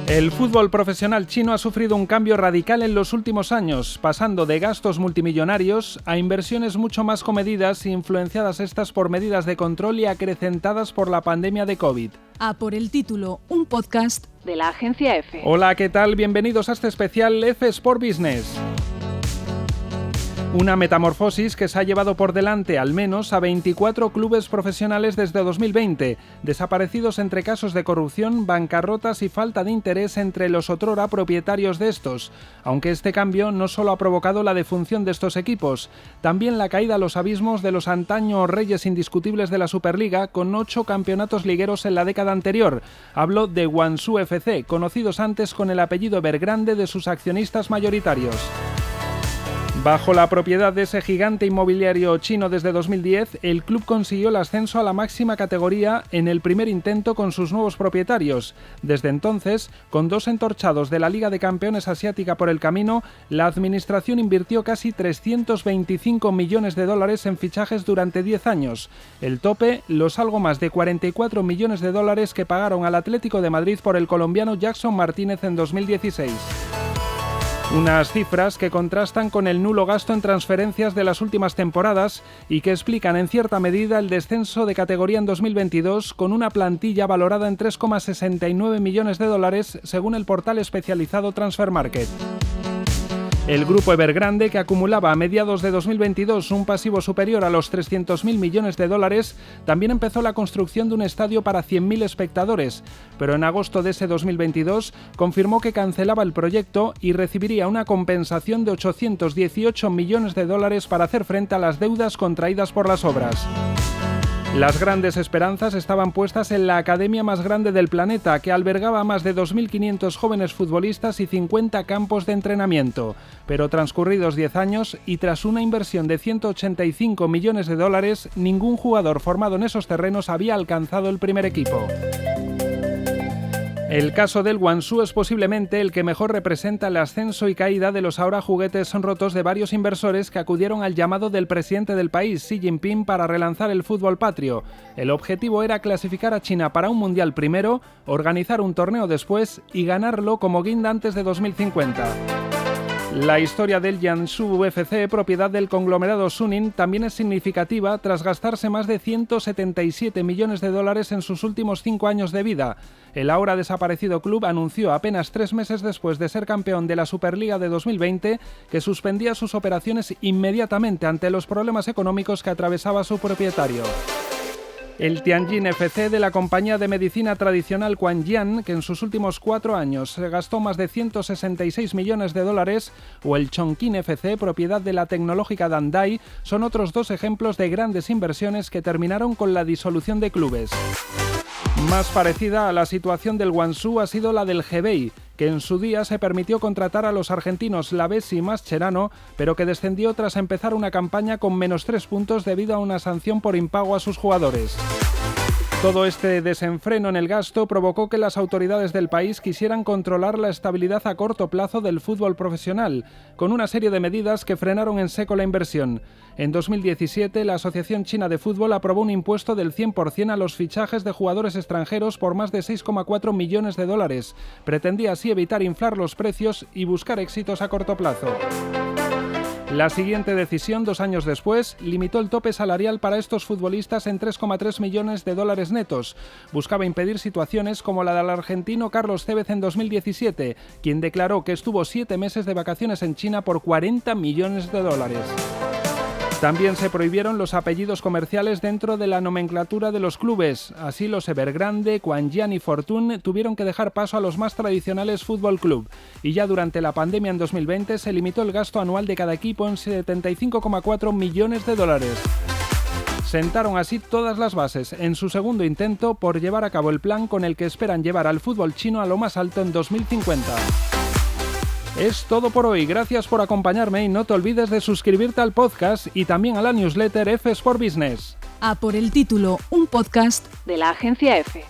El fútbol profesional chino ha sufrido un cambio radical en los últimos años, pasando de gastos multimillonarios a inversiones mucho más comedidas, influenciadas estas por medidas de control y acrecentadas por la pandemia de COVID. A por el título, un podcast de la agencia F. Hola, ¿qué tal? Bienvenidos a este especial F Sport Business. Una metamorfosis que se ha llevado por delante al menos a 24 clubes profesionales desde 2020, desaparecidos entre casos de corrupción, bancarrotas y falta de interés entre los otrora propietarios de estos, aunque este cambio no solo ha provocado la defunción de estos equipos, también la caída a los abismos de los antaño reyes indiscutibles de la Superliga con 8 campeonatos ligueros en la década anterior. Hablo de Guangzhou FC, conocidos antes con el apellido Evergrande de sus accionistas mayoritarios. Bajo la propiedad de ese gigante inmobiliario chino desde 2010, el club consiguió el ascenso a la máxima categoría en el primer intento con sus nuevos propietarios. Desde entonces, con 2 entorchados de la Liga de Campeones Asiática por el camino, la administración invirtió casi 325 millones de dólares en fichajes durante 10 años. El tope, los algo más de 44 millones de dólares que pagaron al Atlético de Madrid por el colombiano Jackson Martínez en 2016. Unas cifras que contrastan con el nulo gasto en transferencias de las últimas temporadas y que explican en cierta medida el descenso de categoría en 2022 con una plantilla valorada en 3,69 millones de dólares según el portal especializado Transfermarkt. El grupo Evergrande, que acumulaba a mediados de 2022 un pasivo superior a los 300.000 millones de dólares, también empezó la construcción de un estadio para 100.000 espectadores, pero en agosto de ese 2022 confirmó que cancelaba el proyecto y recibiría una compensación de 818 millones de dólares para hacer frente a las deudas contraídas por las obras. Las grandes esperanzas estaban puestas en la academia más grande del planeta, que albergaba a más de 2.500 jóvenes futbolistas y 50 campos de entrenamiento. Pero transcurridos 10 años y tras una inversión de 185 millones de dólares, ningún jugador formado en esos terrenos había alcanzado el primer equipo. El caso del Guangzhou es posiblemente el que mejor representa el ascenso y caída de los ahora juguetes rotos de varios inversores que acudieron al llamado del presidente del país, Xi Jinping, para relanzar el fútbol patrio. El objetivo era clasificar a China para un mundial primero, organizar un torneo después y ganarlo como guinda antes de 2050. La historia del Jiangsu FC, propiedad del conglomerado Suning, también es significativa tras gastarse más de 177 millones de dólares en sus últimos 5 años de vida. El ahora desaparecido club anunció apenas 3 meses después de ser campeón de la Superliga de 2020 que suspendía sus operaciones inmediatamente ante los problemas económicos que atravesaba su propietario. El Tianjin FC de la compañía de medicina tradicional Quanjian, que en sus últimos 4 años se gastó más de 166 millones de dólares, o el Chongqing FC, propiedad de la tecnológica Dandai, son otros 2 ejemplos de grandes inversiones que terminaron con la disolución de clubes. Más parecida a la situación del Guangzhou ha sido la del Hebei, que en su día se permitió contratar a los argentinos Lavezzi y Mascherano, pero que descendió tras empezar una campaña con menos 3 puntos debido a una sanción por impago a sus jugadores. Todo este desenfreno en el gasto provocó que las autoridades del país quisieran controlar la estabilidad a corto plazo del fútbol profesional, con una serie de medidas que frenaron en seco la inversión. En 2017, la Asociación China de Fútbol aprobó un impuesto del 100% a los fichajes de jugadores extranjeros por más de 6,4 millones de dólares. Pretendía así evitar inflar los precios y buscar éxitos a corto plazo. La siguiente decisión, 2 años después, limitó el tope salarial para estos futbolistas en 3,3 millones de dólares netos. Buscaba impedir situaciones como la del argentino Carlos Tevez en 2017, quien declaró que estuvo 7 meses de vacaciones en China por 40 millones de dólares. También se prohibieron los apellidos comerciales dentro de la nomenclatura de los clubes. Así los Evergrande, Quanjian y Fortune tuvieron que dejar paso a los más tradicionales Fútbol Club. Y ya durante la pandemia en 2020 se limitó el gasto anual de cada equipo en 75,4 millones de dólares. Sentaron así todas las bases en su segundo intento por llevar a cabo el plan con el que esperan llevar al fútbol chino a lo más alto en 2050. Es todo por hoy, gracias por acompañarme y no te olvides de suscribirte al podcast y también a la newsletter F Sport Business. A por el título, un podcast de la agencia F.